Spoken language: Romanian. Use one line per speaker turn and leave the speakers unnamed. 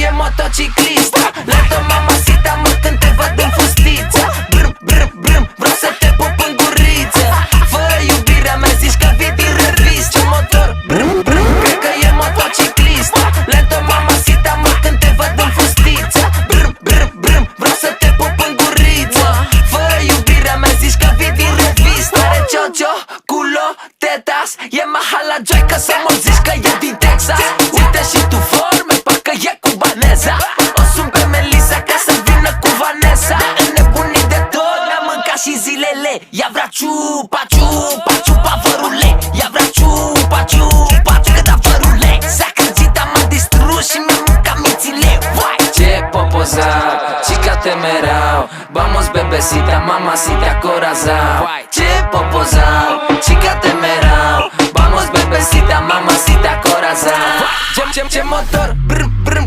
e motociclistă. Lento mamacita, mă, când te văd în fustiță. Brum, brum, brum, vreau să te pup în guriță. Fă iubirea mea, zici că vii din revistă. Motor, brum, brum, cred că e motociclistă. Lento mamacita, mă, când te văd în fustiță. Brum, brum, brum, vreau să te pup în guriță. Fă iubirea mea, zici că vii din revistă. Are ciocio, culo, tetas, e mahala joy, că să mă zici că e din Texas. Uite și tu forme, parcă e cubaneza. O sun pe Melissa ca să vină cu Vanessa. Înnebunit de tot, mi-am mâncat și zilele. Ea vrea ciupa, ciupa, ciupa vărule. Ea vrea ciupa, ciupa, ciupa vărule. S-a crezit, m-a distrus și mi-am mâncat mințile. Vai! Ce popozao, chica temerao. Vamos bebecita, mamacita, corazao. Ce popozao, chica temerao. Vamos bebecita, mamacita, corazao. Ce motor, brr, brr.